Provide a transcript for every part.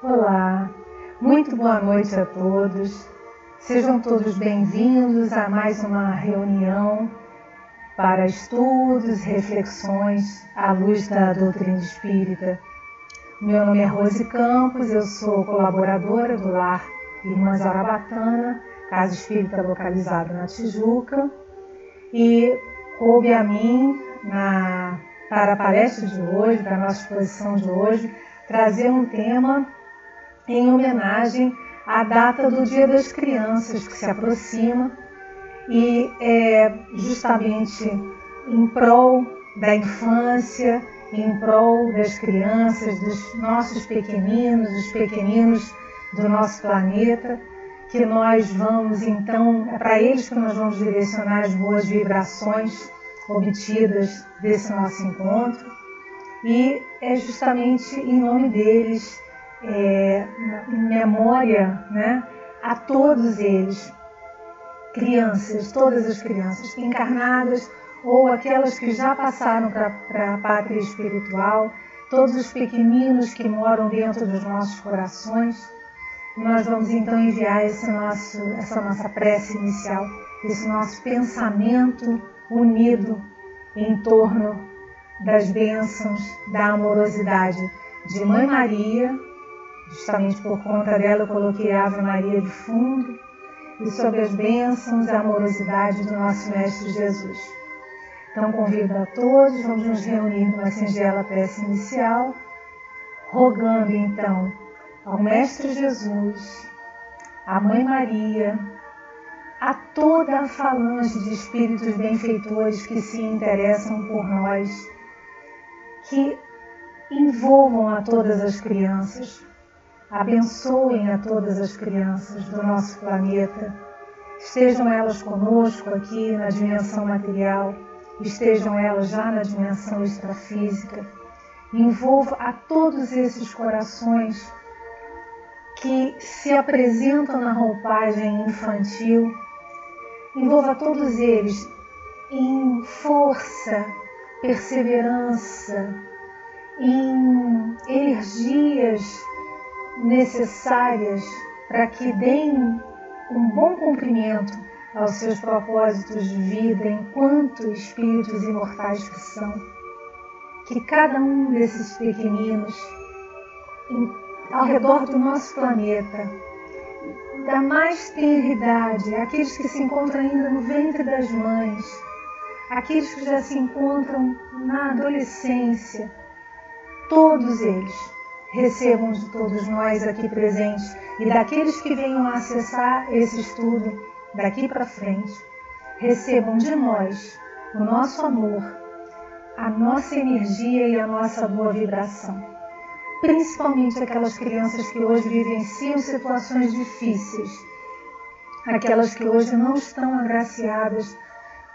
Olá, muito boa noite a todos. Sejam todos bem-vindos a mais uma reunião para estudos, reflexões à luz da doutrina espírita. Meu nome é Rose Campos, eu sou colaboradora do Lar Irmã Zarabatana, casa espírita localizada na Tijuca, e coube a mim, para a palestra de hoje, para a nossa exposição de hoje, trazer um tema em homenagem à data do Dia das Crianças, que se aproxima, e é justamente em prol da infância, em prol das crianças, dos nossos pequeninos, dos pequeninos do nosso planeta, que nós vamos então, é para eles que nós vamos direcionar as boas vibrações obtidas desse nosso encontro, e é justamente em nome deles, em memória, né, a todos eles, crianças, todas as crianças encarnadas ou aquelas que já passaram para a pátria espiritual, todos os pequeninos que moram dentro dos nossos corações. Nós vamos então enviar essa nossa prece inicial, esse nosso pensamento unido em torno das bênçãos da amorosidade de Mãe Maria. Justamente por conta dela eu coloquei a Ave Maria de fundo, e sobre as bênçãos e a amorosidade do nosso Mestre Jesus. Então convido a todos, vamos nos reunir numa singela prece inicial, rogando então ao Mestre Jesus, à Mãe Maria, a toda a falange de espíritos benfeitores que se interessam por nós, que envolvam a todas as crianças, abençoem a todas as crianças do nosso planeta, estejam elas conosco aqui na dimensão material, estejam elas já na dimensão extrafísica, envolva a todos esses corações que se apresentam na roupagem infantil, envolva todos eles em força, perseverança, em energias necessárias para que deem um bom cumprimento aos seus propósitos de vida enquanto espíritos imortais que são. Que cada um desses pequeninos ao redor do nosso planeta, da mais tenra idade, aqueles que se encontram ainda no ventre das mães, aqueles que já se encontram na adolescência, todos eles recebam de todos nós aqui presentes e daqueles que venham a acessar esse estudo daqui para frente, recebam de nós o nosso amor, a nossa energia e a nossa boa vibração. Principalmente aquelas crianças que hoje vivenciam situações difíceis, aquelas que hoje não estão agraciadas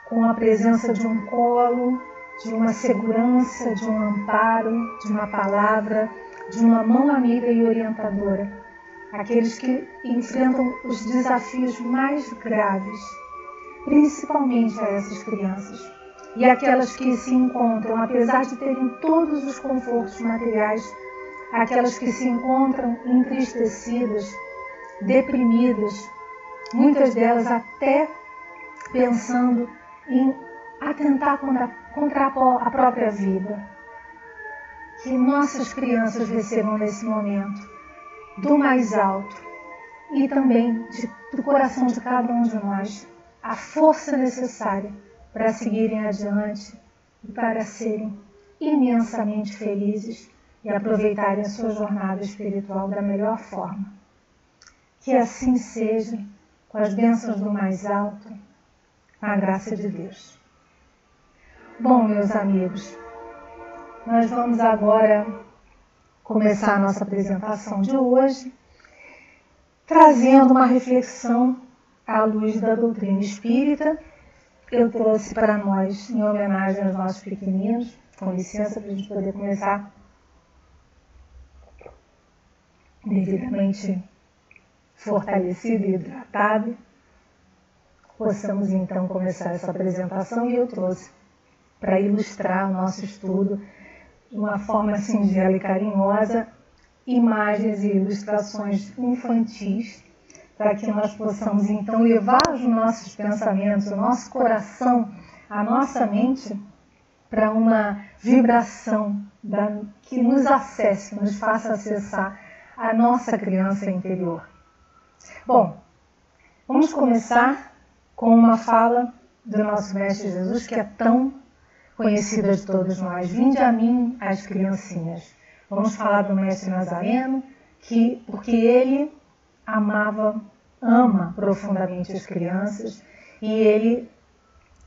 com a presença de um colo, de uma segurança, de um amparo, de uma palavra, de uma mão amiga e orientadora, aqueles que enfrentam os desafios mais graves, principalmente a essas crianças, e aquelas que se encontram, apesar de terem todos os confortos materiais, aquelas que se encontram entristecidas, deprimidas, muitas delas até pensando em atentar contra a própria vida. Que nossas crianças recebam nesse momento do mais alto e também do coração de cada um de nós a força necessária para seguirem adiante e para serem imensamente felizes e aproveitarem a sua jornada espiritual da melhor forma. Que assim seja, com as bênçãos do mais alto, com a graça de Deus. Bom, meus amigos, nós vamos agora começar a nossa apresentação de hoje, trazendo uma reflexão à luz da doutrina espírita. Eu trouxe para nós, em homenagem aos nossos pequeninos, com licença para a gente poder começar devidamente fortalecido e hidratado, possamos então começar essa apresentação. E eu trouxe para ilustrar o nosso estudo de uma forma singela e carinhosa imagens e ilustrações infantis, para que nós possamos então levar os nossos pensamentos, o nosso coração, a nossa mente para uma vibração que nos acesse, nos faça acessar a nossa criança interior. Bom, vamos começar com uma fala do nosso Mestre Jesus, que é tão conhecida de todos nós. Vinde a mim, as criancinhas. Vamos falar do Mestre Nazareno, porque ele ama profundamente as crianças, e ele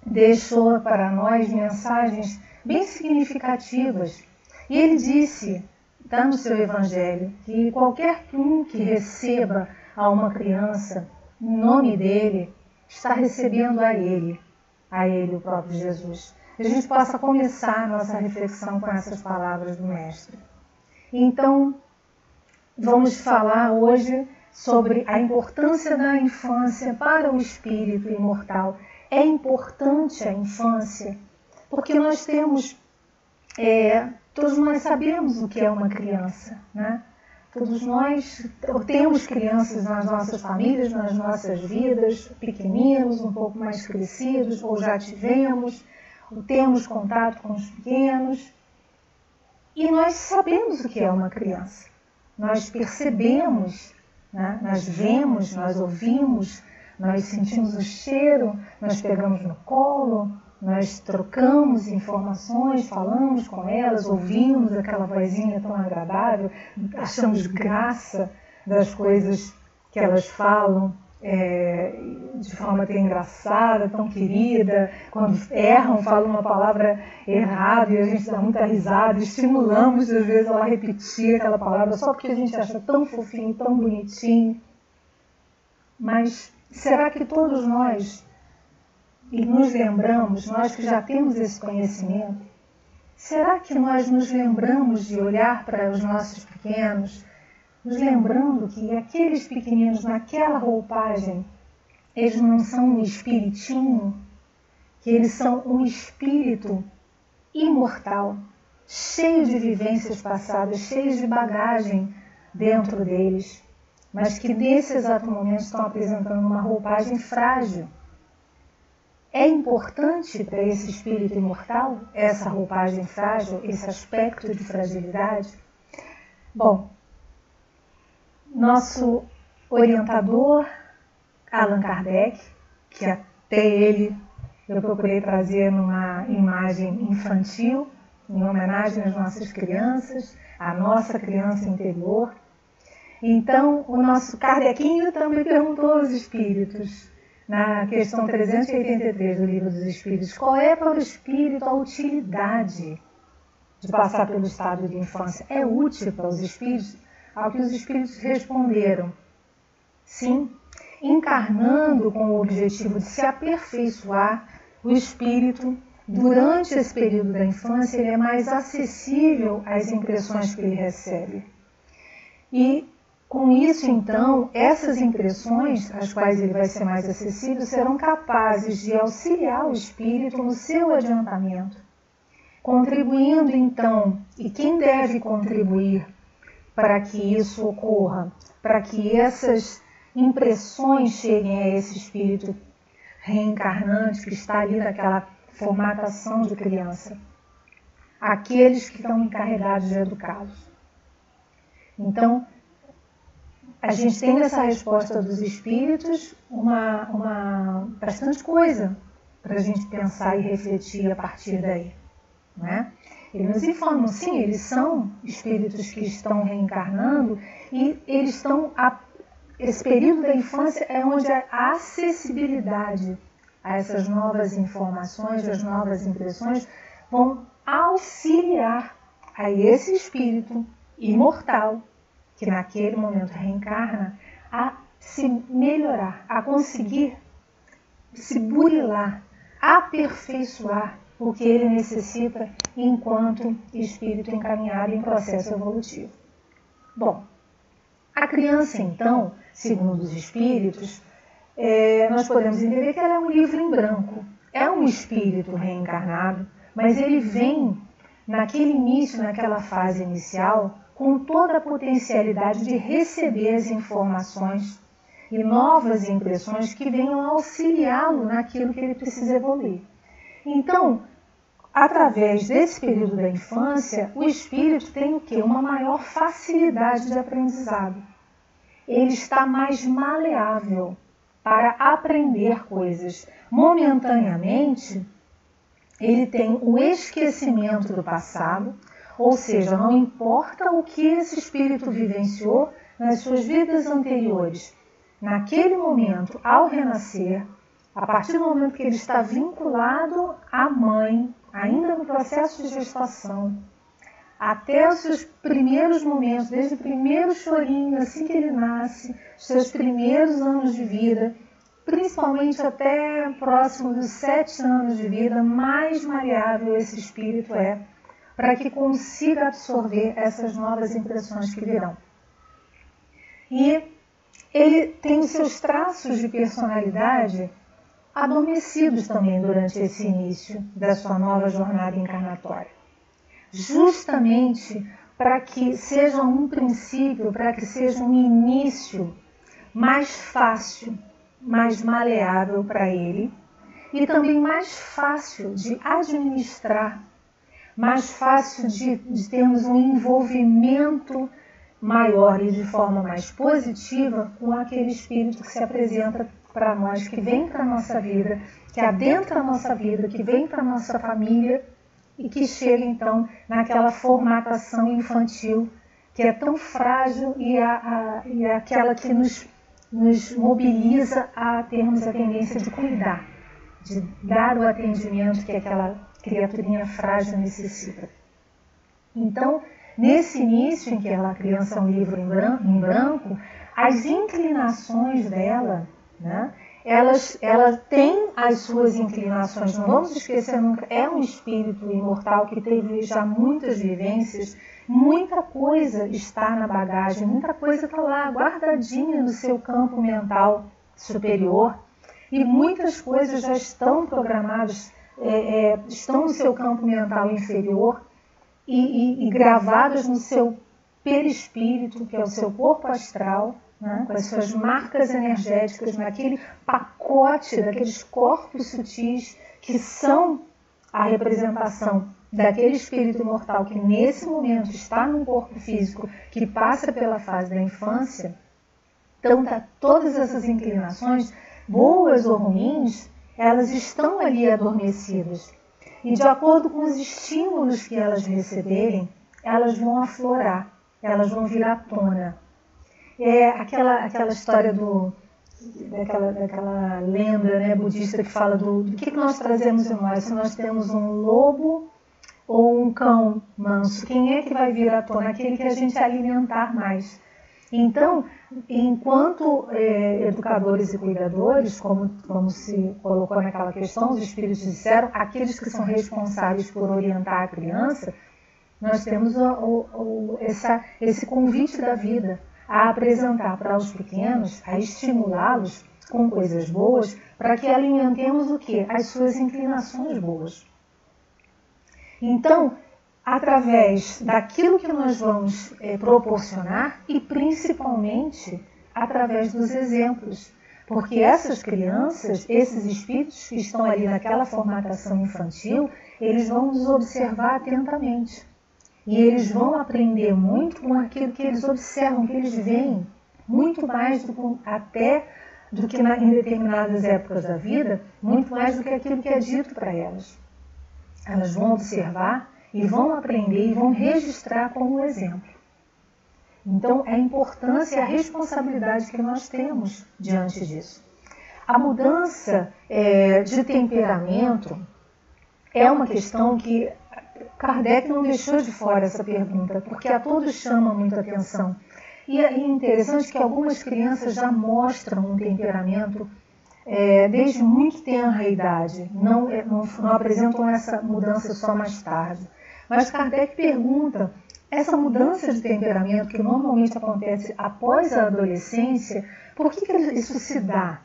deixou para nós mensagens bem significativas. E ele disse, está no seu Evangelho, que qualquer um que receba a uma criança em nome dele, está recebendo a ele o próprio Jesus. Que a gente possa começar a nossa reflexão com essas palavras do Mestre. Então, vamos falar hoje sobre a importância da infância para o espírito imortal. É importante a infância, porque nós temos, todos nós sabemos o que é uma criança, né? Todos nós temos crianças nas nossas famílias, nas nossas vidas, pequeninos, um pouco mais crescidos, ou já tivemos, ou temos contato com os pequenos. E nós sabemos o que é uma criança. Nós percebemos, né? Nós vemos, nós ouvimos, nós sentimos o cheiro, nós pegamos no colo, nós trocamos informações, falamos com elas, ouvimos aquela vozinha tão agradável, achamos graça das coisas que elas falam, de forma tão engraçada, tão querida. Quando erram, falam uma palavra errada e a gente dá muita risada, estimulamos às vezes ela a repetir aquela palavra só porque a gente acha tão fofinho, tão bonitinho. Mas será que todos nós nos lembramos, nós que já temos esse conhecimento, será que nós nos lembramos de olhar para os nossos pequenos, nos lembrando que aqueles pequeninos naquela roupagem, eles não são um espiritinho, que eles são um espírito imortal, cheio de vivências passadas, cheio de bagagem dentro deles, mas que nesse exato momento estão apresentando uma roupagem frágil. É importante para esse espírito imortal, essa roupagem frágil, esse aspecto de fragilidade? Bom, nosso orientador, Allan Kardec, que até ele eu procurei trazer numa imagem infantil, em homenagem às nossas crianças, à nossa criança interior. Então, o nosso Kardecinho também perguntou aos espíritos, na questão 383 do Livro dos Espíritos, qual é para o espírito a utilidade de passar pelo estado de infância? É útil para os espíritos? Ao que os espíritos responderam, sim, encarnando com o objetivo de se aperfeiçoar, o espírito, durante esse período da infância, ele é mais acessível às impressões que ele recebe. E com isso, então, essas impressões, às quais ele vai ser mais acessível, serão capazes de auxiliar o espírito no seu adiantamento, contribuindo, então, e quem deve contribuir para que isso ocorra, para que essas impressões cheguem a esse espírito reencarnante que está ali naquela formatação de criança? Aqueles que estão encarregados de educá-los. Então, a gente tem nessa resposta dos espíritos bastante coisa para a gente pensar e refletir a partir daí, né? Eles nos informam, sim, eles são espíritos que estão reencarnando e eles estão... Esse período da infância é onde a acessibilidade a essas novas informações, as novas impressões, vão auxiliar a esse espírito imortal que naquele momento reencarna, a se melhorar, a conseguir se burilar, aperfeiçoar o que ele necessita enquanto espírito encaminhado em processo evolutivo. Bom, a criança, então, segundo os espíritos, nós podemos entender que ela é um livro em branco. É um espírito reencarnado, mas ele vem naquele início, naquela fase inicial, com toda a potencialidade de receber as informações e novas impressões que venham auxiliá-lo naquilo que ele precisa evoluir. Então, através desse período da infância, o espírito tem o quê? Uma maior facilidade de aprendizado. Ele está mais maleável para aprender coisas. Momentaneamente, ele tem o esquecimento do passado, ou seja, não importa o que esse espírito vivenciou nas suas vidas anteriores. Naquele momento, ao renascer, a partir do momento que ele está vinculado à mãe, ainda no processo de gestação, até os seus primeiros momentos, desde o primeiro chorinho, assim que ele nasce, os seus primeiros anos de vida, principalmente até próximo dos 7 anos de vida, mais maleável esse espírito é, para que consiga absorver essas novas impressões que virão. E ele tem os seus traços de personalidade adormecidos também durante esse início da sua nova jornada encarnatória. Justamente para que seja um princípio, para que seja um início mais fácil, mais maleável para ele e também mais fácil de administrar, mais fácil de termos um envolvimento maior e de forma mais positiva com aquele espírito que se apresenta para nós, que vem para a nossa vida, que adentra a nossa vida, que vem para a nossa família e que chega então naquela formatação infantil que é tão frágil e é aquela que nos mobiliza a termos a tendência de cuidar, de dar o atendimento que aquela criaturinha frágil necessita. Então, nesse início em que a criança é um livro em branco, as inclinações dela, né, ela tem as suas inclinações, não vamos esquecer nunca, é um espírito imortal que teve já muitas vivências, muita coisa está na bagagem, muita coisa está lá guardadinha no seu campo mental superior e muitas coisas já estão programadas, estão no seu campo mental inferior e gravadas no seu perispírito, que é o seu corpo astral, né, com as suas marcas energéticas, naquele pacote daqueles corpos sutis que são a representação daquele espírito imortal que nesse momento está num corpo físico que passa pela fase da infância. Então, todas essas inclinações, boas ou ruins, elas estão ali adormecidas. E de acordo com os estímulos que elas receberem, elas vão aflorar, elas vão vir à tona. É aquela história daquela lenda, né, budista que fala do que nós trazemos em nós. Se nós temos um lobo ou um cão manso, quem é que vai vir à tona? Aquele que a gente alimentar mais. Então, enquanto educadores e cuidadores, como se colocou naquela questão, os espíritos disseram, aqueles que são responsáveis por orientar a criança, nós temos esse convite da vida a apresentar para os pequenos, a estimulá-los com coisas boas, para que alimentemos o quê? As suas inclinações boas. Então, através daquilo que nós vamos proporcionar e principalmente através dos exemplos. Porque essas crianças, esses espíritos que estão ali naquela formatação infantil, eles vão nos observar atentamente. E eles vão aprender muito com aquilo que eles observam, que eles veem, muito mais do que em determinadas épocas da vida, muito mais do que aquilo que é dito para elas. Elas vão observar e vão aprender e vão registrar como exemplo. Então, a importância e a responsabilidade que nós temos diante disso. A mudança de temperamento é uma questão que Kardec não deixou de fora essa pergunta, porque a todos chama muita atenção. E é interessante que algumas crianças já mostram um temperamento desde muito tenra idade, não apresentam essa mudança só mais tarde. Mas Kardec pergunta, essa mudança de temperamento que normalmente acontece após a adolescência, por que isso se dá?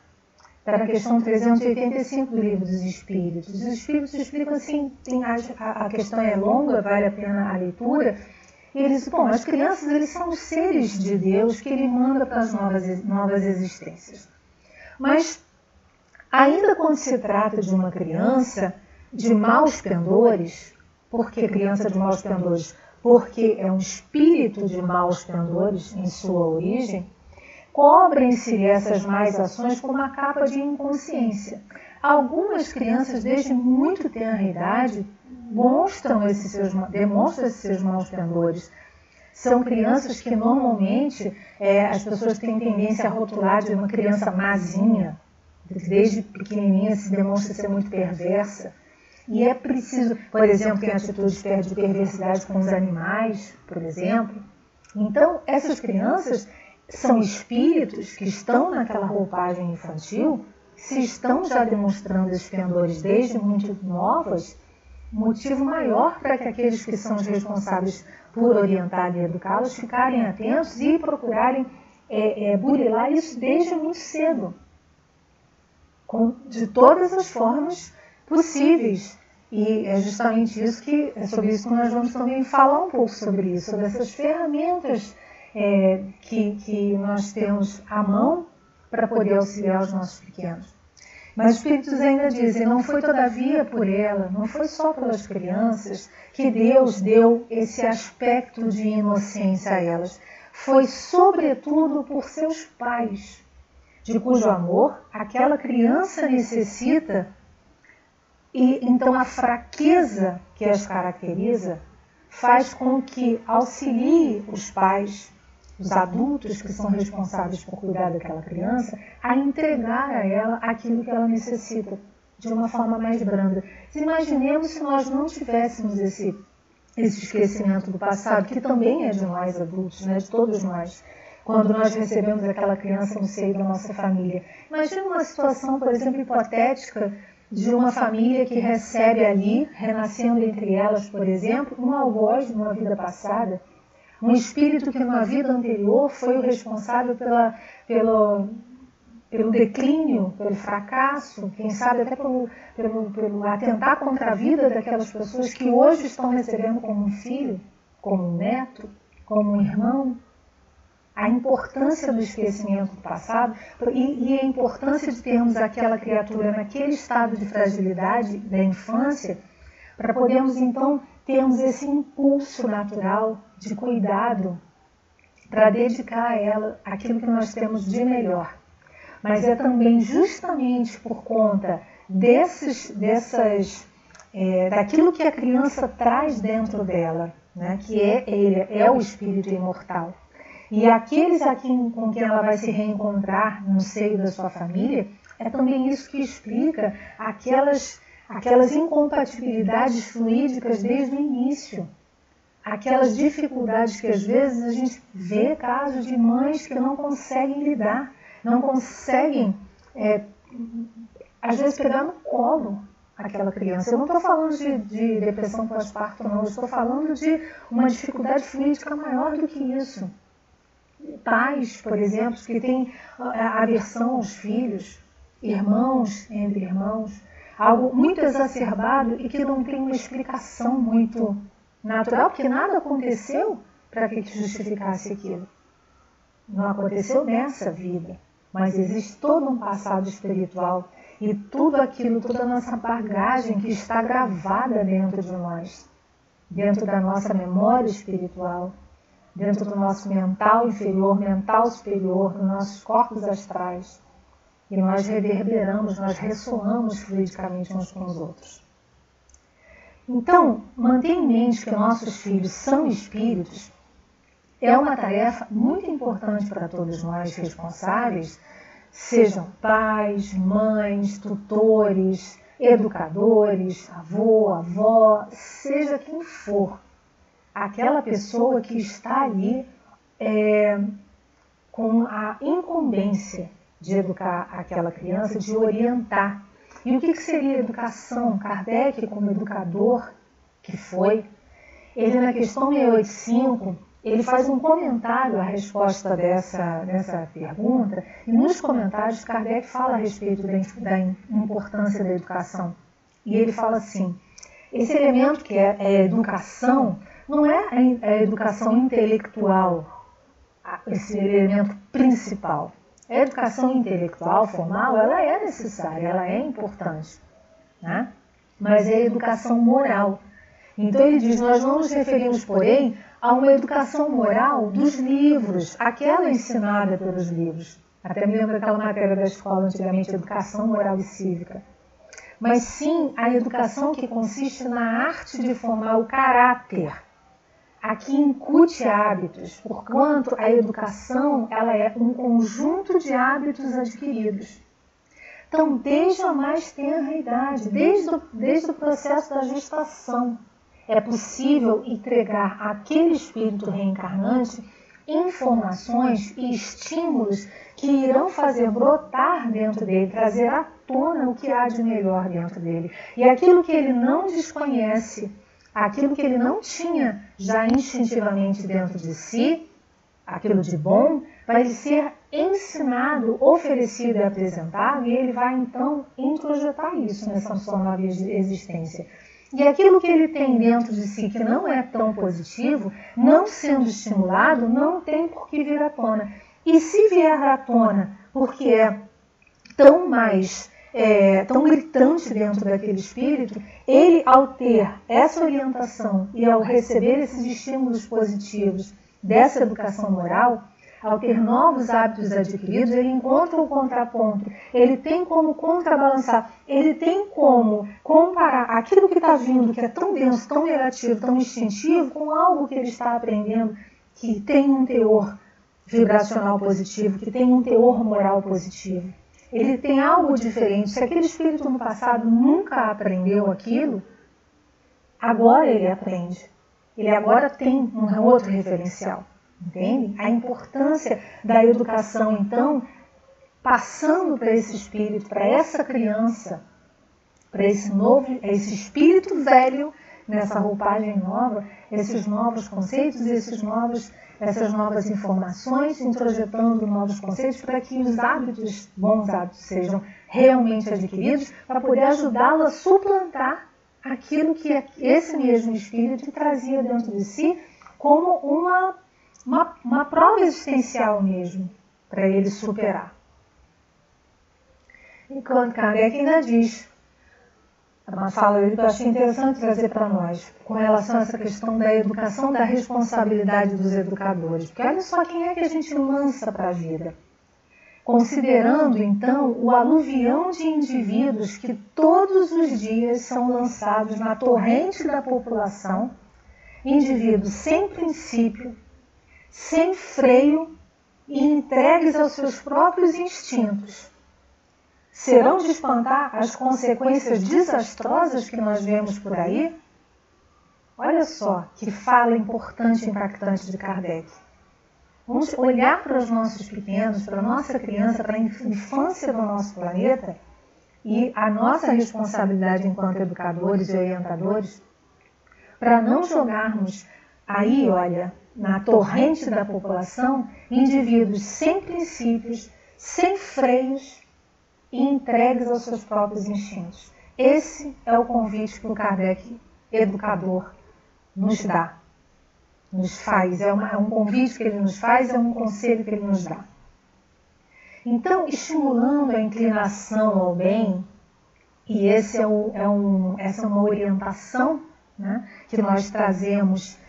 Está na questão 385 do Livro dos Espíritos. Os Espíritos explicam assim, a questão é longa, vale a pena a leitura, E ele diz, bom, as crianças eles são os seres de Deus que ele manda para as novas existências. Mas, ainda quando se trata de uma criança de maus pendores, por que criança de maus pendores? Porque é um espírito de maus pendores em sua origem, cobrem-se essas más ações com uma capa de inconsciência. Algumas crianças, desde muito tenra idade, demonstram esses seus maus pendores. São crianças que normalmente as pessoas têm tendência a rotular de uma criança mazinha, desde pequenininha se demonstra ser muito perversa. E é preciso, por exemplo, tem atitudes de perversidade com os animais, por exemplo. Então, essas crianças são espíritos que estão naquela roupagem infantil, se estão já demonstrando esses pendores desde muito novas, motivo maior para que aqueles que são os responsáveis por orientar e educá-los ficarem atentos e procurarem burilar isso desde muito cedo, de todas as formas possíveis. E é justamente isso é sobre isso que nós vamos também falar um pouco sobre isso, sobre essas ferramentas que nós temos à mão para poder auxiliar os nossos pequenos. Mas os Espíritos ainda dizem, não foi todavia por ela, não foi só pelas crianças que Deus deu esse aspecto de inocência a elas. Foi sobretudo por seus pais, de cujo amor aquela criança necessita, e então a fraqueza que as caracteriza faz com que auxilie os pais, os adultos que são responsáveis por cuidar daquela criança, a entregar a ela aquilo que ela necessita, de uma forma mais branda. Imaginemos se nós não tivéssemos esse esquecimento do passado, que também é de nós adultos, né, de todos nós, quando nós recebemos aquela criança no seio da nossa família. Imagina uma situação, por exemplo, hipotética, de uma família que recebe ali, renascendo entre elas, por exemplo, um algoz numa vida passada, um espírito que numa vida anterior foi o responsável pelo declínio, pelo fracasso, quem sabe até pelo atentar contra a vida daquelas pessoas que hoje estão recebendo como um filho, como um neto, como um irmão. A importância do esquecimento do passado e a importância de termos aquela criatura naquele estado de fragilidade da infância, para podermos então termos esse impulso natural de cuidado para dedicar a ela aquilo que nós temos de melhor. Mas é também justamente por conta daquilo que a criança traz dentro dela, né, que é o espírito imortal. E aqueles com quem ela vai se reencontrar no seio da sua família, é também isso que explica aquelas incompatibilidades fluídicas desde o início. Aquelas dificuldades que às vezes a gente vê casos de mães que não conseguem lidar, não conseguem, às vezes, pegar no colo aquela criança. Eu não estou falando de depressão pós-parto, não. Eu estou falando de uma dificuldade fluídica maior do que isso. Pais, por exemplo, que têm aversão aos filhos, irmãos entre irmãos, algo muito exacerbado e que não tem uma explicação muito natural, porque nada aconteceu para que justificasse aquilo. Não aconteceu nessa vida, mas existe todo um passado espiritual e tudo aquilo, toda a nossa bagagem que está gravada dentro de nós, dentro da nossa memória espiritual, dentro do nosso mental inferior, mental superior, dos nossos corpos astrais. E nós reverberamos, nós ressoamos fluidicamente uns com os outros. Então, mantenha em mente que nossos filhos são espíritos. É uma tarefa muito importante para todos nós responsáveis, sejam pais, mães, tutores, educadores, avô, avó, seja quem for. Aquela pessoa que está ali com a incumbência de educar aquela criança, de orientar. E o que seria educação? Kardec, como educador que foi, ele na questão 685, ele faz um comentário à resposta dessa pergunta, e nos comentários Kardec fala a respeito da importância da educação. E ele fala assim, esse elemento que é a educação não é a educação intelectual esse elemento principal. A educação intelectual, formal, ela é necessária, ela é importante, né? Mas é a educação moral. Então ele diz, nós não nos referimos, porém, a uma educação moral dos livros, aquela ensinada pelos livros. Até me lembro daquela matéria da escola antigamente, educação moral e cívica. Mas sim a educação que consiste na arte de formar o caráter, a que incute hábitos, porquanto a educação ela é um conjunto de hábitos adquiridos. Então, desde a mais tenra idade, desde o processo da gestação, é possível entregar àquele espírito reencarnante informações e estímulos que irão fazer brotar dentro dele, trazer à tona o que há de melhor dentro dele. E aquilo que ele não desconhece, aquilo que ele não tinha já instintivamente dentro de si, aquilo de bom, vai lhe ser ensinado, oferecido e apresentado, e ele vai então introjetar isso nessa sua nova existência. E aquilo que ele tem dentro de si que não é tão positivo, não sendo estimulado, não tem por que vir à tona. E se vier à tona porque é tão gritante dentro daquele espírito, ele, ao ter essa orientação e ao receber esses estímulos positivos dessa educação moral, ao ter novos hábitos adquiridos, ele encontra o contraponto, ele tem como contrabalançar, ele tem como comparar aquilo que está vindo, que é tão denso, tão negativo, tão instintivo, com algo que ele está aprendendo, que tem um teor vibracional positivo, que tem um teor moral positivo. Ele tem algo diferente. Se aquele espírito no passado nunca aprendeu aquilo, agora ele aprende. Ele agora tem um outro referencial. Entende? A importância da educação, então, passando para esse espírito, para essa criança, para esse espírito velho, nessa roupagem nova, esses novos conceitos, essas novas informações, introjetando novos conceitos para que os hábitos, bons hábitos, sejam realmente adquiridos, para poder ajudá-lo a suplantar aquilo que esse mesmo espírito trazia dentro de si como uma prova existencial mesmo, para ele superar. Enquanto Kardec ainda diz, uma fala que eu achei interessante trazer para nós, com relação a essa questão da educação, da responsabilidade dos educadores. Porque olha só quem é que a gente lança para a vida. Considerando, então, o aluvião de indivíduos que todos os dias são lançados na torrente da população, indivíduos sem princípio, sem freio e entregues aos seus próprios instintos, serão de espantar as consequências desastrosas que nós vemos por aí? Olha só que fala importante e impactante de Kardec. Vamos olhar para os nossos pequenos, para a nossa criança, para a infância do nosso planeta e a nossa responsabilidade enquanto educadores e orientadores para não jogarmos aí, olha, na torrente da população, indivíduos sem princípios, sem freios e entregues aos seus próprios instintos. Esse é o convite que o Kardec, educador, nos dá, nos faz. É um convite que ele nos faz, é um conselho que ele nos dá. Então, estimulando a inclinação ao bem, e essa é uma orientação, né, que nós trazemos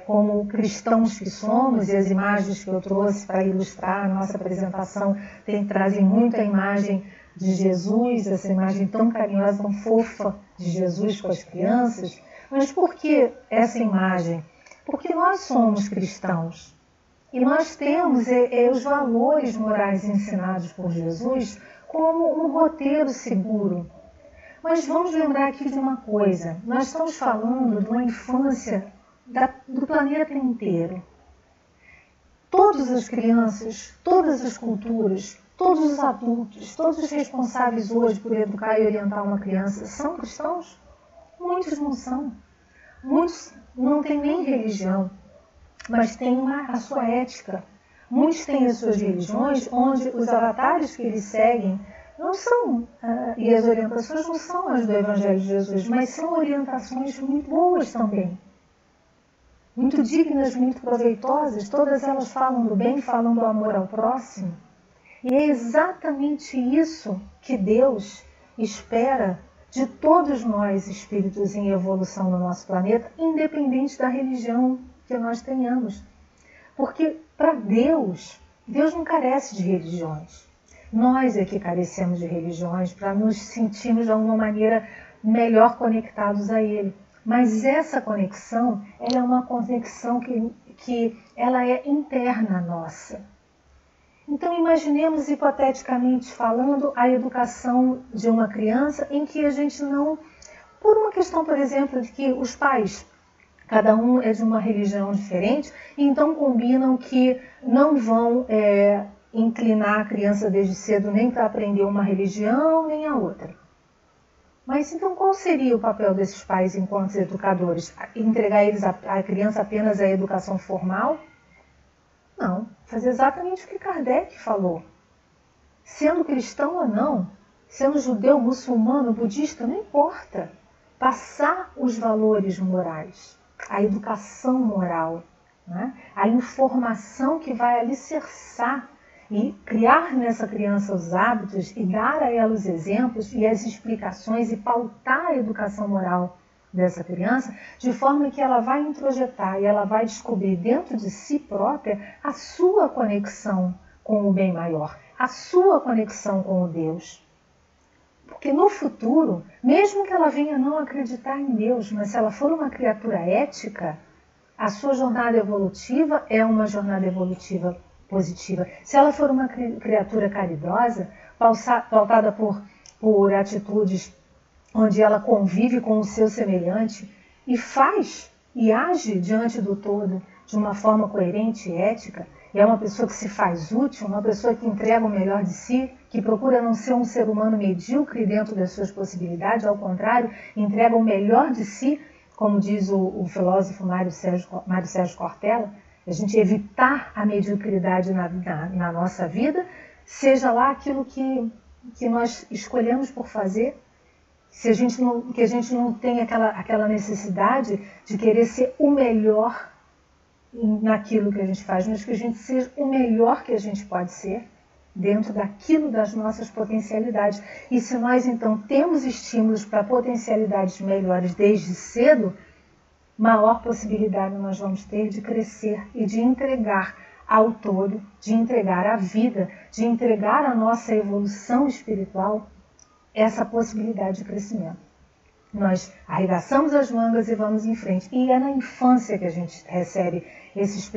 como cristãos que somos, e as imagens que eu trouxe para ilustrar a nossa apresentação trazem muito a imagem de Jesus, essa imagem tão carinhosa, tão fofa de Jesus com as crianças. Mas por que essa imagem? Porque nós somos cristãos e nós temos os valores morais ensinados por Jesus como um roteiro seguro. Mas vamos lembrar aqui de uma coisa, nós estamos falando de uma infância do planeta inteiro. Todas as crianças, todas as culturas, todos os adultos, todos os responsáveis hoje por educar e orientar uma criança são cristãos? Muitos não são. Muitos não têm nem religião, mas têm a sua ética. Muitos têm as suas religiões, onde os avatares que eles seguem não são, e as orientações não são as do Evangelho de Jesus, mas são orientações muito boas também. muito dignas, muito proveitosas, todas elas falam do bem, falam do amor ao próximo. E é exatamente isso que Deus espera de todos nós, espíritos em evolução no nosso planeta, independente da religião que nós tenhamos. Porque para Deus, Deus não carece de religiões. Nós é que carecemos de religiões para nos sentirmos de alguma maneira melhor conectados a Ele. Mas essa conexão, ela é uma conexão que ela é interna nossa. Então imaginemos, hipoteticamente falando, a educação de uma criança em que a gente não, por uma questão, por exemplo, de que os pais, cada um é de uma religião diferente, e então combinam que não vão inclinar a criança desde cedo nem para aprender uma religião, nem a outra. Mas então qual seria o papel desses pais enquanto educadores? Entregar eles a criança apenas a educação formal? Não, fazer exatamente o que Kardec falou. Sendo cristão ou não, sendo judeu, muçulmano, budista, não importa. Passar os valores morais, a educação moral, né? A informação que vai alicerçar e criar nessa criança os hábitos e dar a ela os exemplos e as explicações e pautar a educação moral dessa criança, de forma que ela vai introjetar e ela vai descobrir dentro de si própria a sua conexão com o bem maior, a sua conexão com o Deus. Porque no futuro, mesmo que ela venha não acreditar em Deus, mas se ela for uma criatura ética, a sua jornada evolutiva é uma jornada evolutiva positiva. Se ela for uma criatura caridosa, pautada por atitudes onde ela convive com o seu semelhante e faz e age diante do todo de uma forma coerente e ética, e é uma pessoa que se faz útil, uma pessoa que entrega o melhor de si, que procura não ser um ser humano medíocre dentro das suas possibilidades, ao contrário, entrega o melhor de si, como diz o filósofo Mário Sérgio Cortella, a gente evitar a mediocridade na nossa vida, seja lá aquilo que nós escolhemos por fazer, que a gente não tem aquela necessidade de querer ser o melhor naquilo que a gente faz, mas que a gente seja o melhor que a gente pode ser dentro daquilo das nossas potencialidades. E se nós então temos estímulos para potencialidades melhores desde cedo, maior possibilidade nós vamos ter de crescer e de entregar ao todo, de entregar à vida, de entregar à nossa evolução espiritual essa possibilidade de crescimento. Nós arregaçamos as mangas e vamos em frente. E é na infância que a gente recebe essas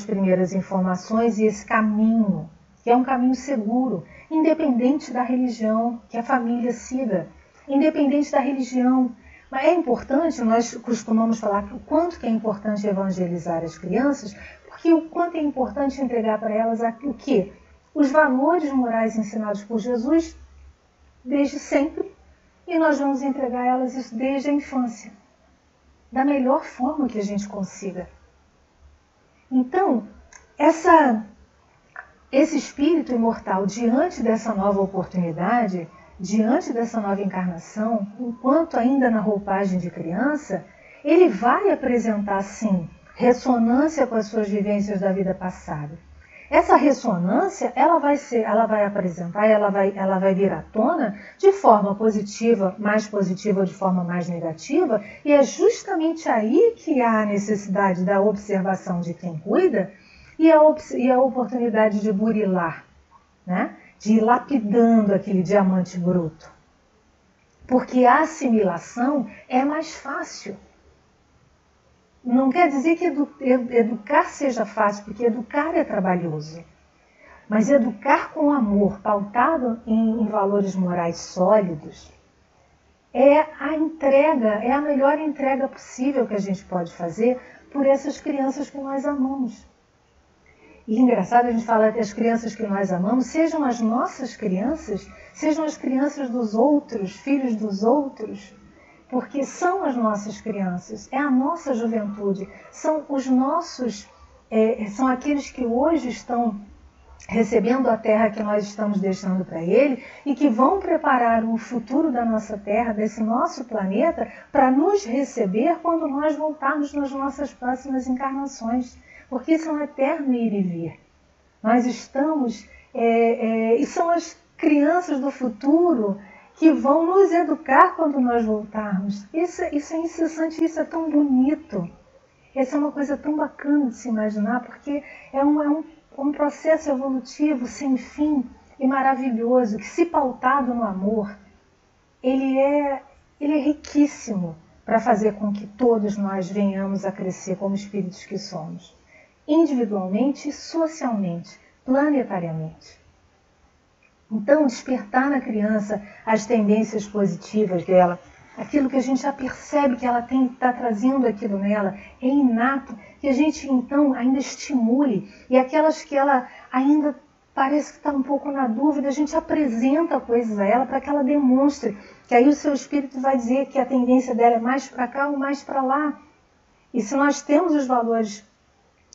primeiras informações e esse caminho, que é um caminho seguro, independente da religião que a família siga, independente da religião. Mas é importante, nós costumamos falar o quanto que é importante evangelizar as crianças, porque o quanto é importante entregar para elas o quê? Os valores morais ensinados por Jesus desde sempre, e nós vamos entregar a elas isso desde a infância, da melhor forma que a gente consiga. Então, esse espírito imortal, diante dessa nova oportunidade, diante dessa nova encarnação, enquanto ainda na roupagem de criança, ele vai apresentar, sim, ressonância com as suas vivências da vida passada. Essa ressonância, ela vai apresentar, ela vai vir à tona de forma positiva, mais positiva ou de forma mais negativa, e é justamente aí que há a necessidade da observação de quem cuida e a oportunidade de burilar, né? De ir lapidando aquele diamante bruto. Porque a assimilação é mais fácil. Não quer dizer que educar seja fácil, porque educar é trabalhoso. Mas educar com amor, pautado em valores morais sólidos, é a melhor entrega possível que a gente pode fazer por essas crianças que nós amamos. E engraçado, a gente fala que as crianças que nós amamos, sejam as nossas crianças, sejam as crianças dos outros, filhos dos outros, porque são as nossas crianças, é a nossa juventude, são os nossos, são aqueles que hoje estão recebendo a terra que nós estamos deixando para ele e que vão preparar o futuro da nossa terra, desse nosso planeta, para nos receber quando nós voltarmos nas nossas próximas encarnações. Porque isso é um eterno ir e vir. Nós estamos, e são as crianças do futuro que vão nos educar quando nós voltarmos. Isso é incessante, isso é tão bonito. Essa é uma coisa tão bacana de se imaginar, porque é um processo evolutivo sem fim e maravilhoso, que, se pautado no amor, ele é riquíssimo para fazer com que todos nós venhamos a crescer como espíritos que somos, individualmente, socialmente, planetariamente. Então, despertar na criança as tendências positivas dela, aquilo que a gente já percebe que ela está trazendo aquilo nela, é inato, que a gente então ainda estimule, e aquelas que ela ainda parece que está um pouco na dúvida, a gente apresenta coisas a ela para que ela demonstre, que aí o seu espírito vai dizer que a tendência dela é mais para cá ou mais para lá. E se nós temos os valores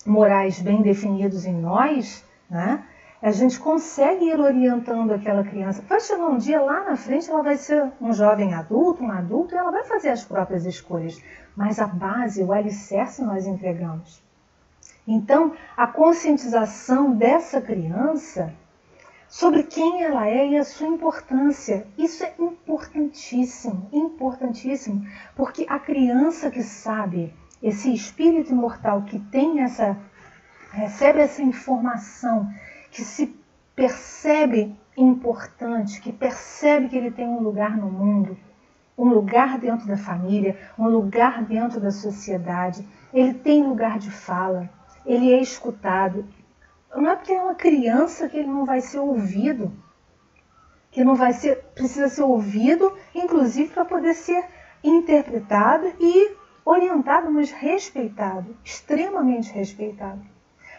morais bem definidos em nós, né, a gente consegue ir orientando aquela criança. Vai chegar um dia lá na frente, ela vai ser um jovem adulto, um adulto, e ela vai fazer as próprias escolhas. Mas a base, o alicerce nós entregamos. Então, a conscientização dessa criança sobre quem ela é e a sua importância, isso é importantíssimo, importantíssimo, porque a criança que sabe, esse espírito imortal que tem recebe essa informação, que se percebe importante, que percebe que ele tem um lugar no mundo, um lugar dentro da família, um lugar dentro da sociedade, ele tem lugar de fala, ele é escutado. Não é porque é uma criança que ele não vai ser ouvido, que não vai ser, precisa ser ouvido, inclusive para poder ser interpretado e orientado, mas respeitado, extremamente respeitado.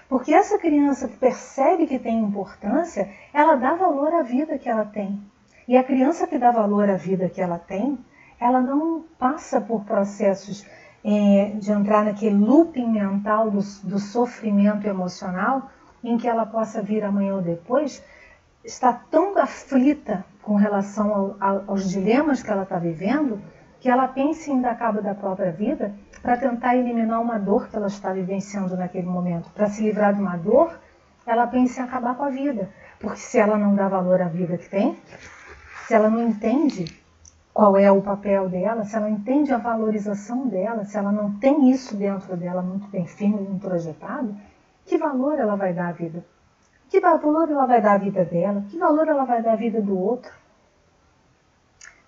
Porque essa criança que percebe que tem importância, ela dá valor à vida que ela tem. E a criança que dá valor à vida que ela tem, ela não passa por processos de entrar naquele looping mental do sofrimento emocional, em que ela possa vir amanhã ou depois, está tão aflita com relação aos dilemas que ela está vivendo, que ela pensa em dar cabo da própria vida para tentar eliminar uma dor que ela está vivenciando naquele momento. Para se livrar de uma dor, ela pensa em acabar com a vida. Porque se ela não dá valor à vida que tem, se ela não entende qual é o papel dela, se ela não entende a valorização dela, se ela não tem isso dentro dela muito bem firme e introjetado, que valor ela vai dar à vida? Que valor ela vai dar à vida dela? Que valor ela vai dar à vida do outro?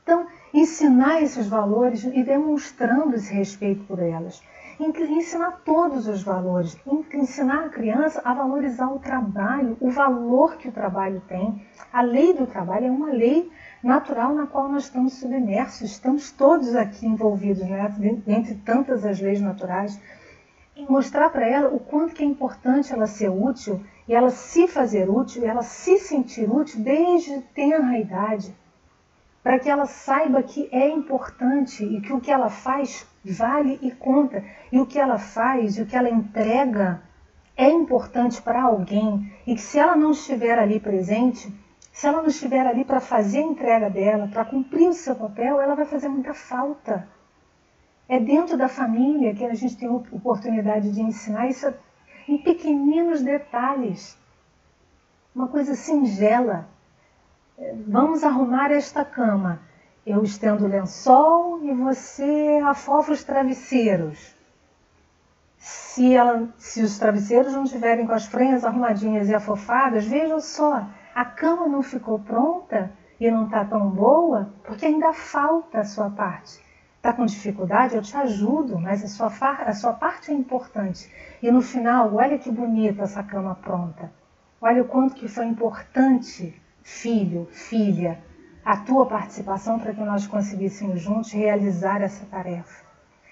Então, ensinar esses valores e demonstrando esse respeito por elas. Ensinar todos os valores. Ensinar a criança a valorizar o trabalho, o valor que o trabalho tem. A lei do trabalho é uma lei natural na qual nós estamos submersos. Estamos todos aqui envolvidos, né? Entre tantas as leis naturais. E mostrar para ela o quanto que é importante ela ser útil e ela se fazer útil, ela se sentir útil desde tenra idade. Para que ela saiba que é importante e que o que ela faz vale e conta. E o que ela faz e o que ela entrega é importante para alguém. E que se ela não estiver ali presente, se ela não estiver ali para fazer a entrega dela, para cumprir o seu papel, ela vai fazer muita falta. É dentro da família que a gente tem a oportunidade de ensinar isso em pequeninos detalhes. Uma coisa singela. Vamos arrumar esta cama. Eu estendo o lençol e você afofa os travesseiros. Se os travesseiros não estiverem com as frenhas arrumadinhas e afofadas, vejam só, a cama não ficou pronta e não está tão boa porque ainda falta a sua parte. Está com dificuldade? Eu te ajudo, mas a sua parte é importante. E no final, olha que bonita essa cama pronta. Olha o quanto que foi importante, filho, filha, a tua participação para que nós conseguíssemos juntos realizar essa tarefa.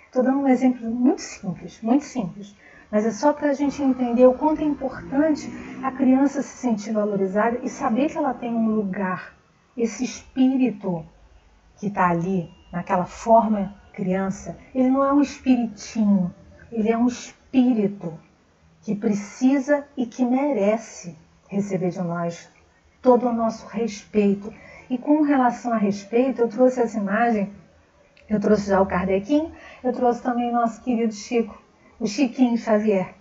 Estou dando um exemplo muito simples, mas é só para a gente entender o quanto é importante a criança se sentir valorizada e saber que ela tem um lugar, esse espírito que está ali, naquela forma criança, ele não é um espiritinho, ele é um espírito que precisa e que merece receber de nós todo o nosso respeito. E com relação a respeito, eu trouxe essa imagem, eu trouxe já o Kardequinho, eu trouxe também o nosso querido Chico, o Chiquinho Xavier,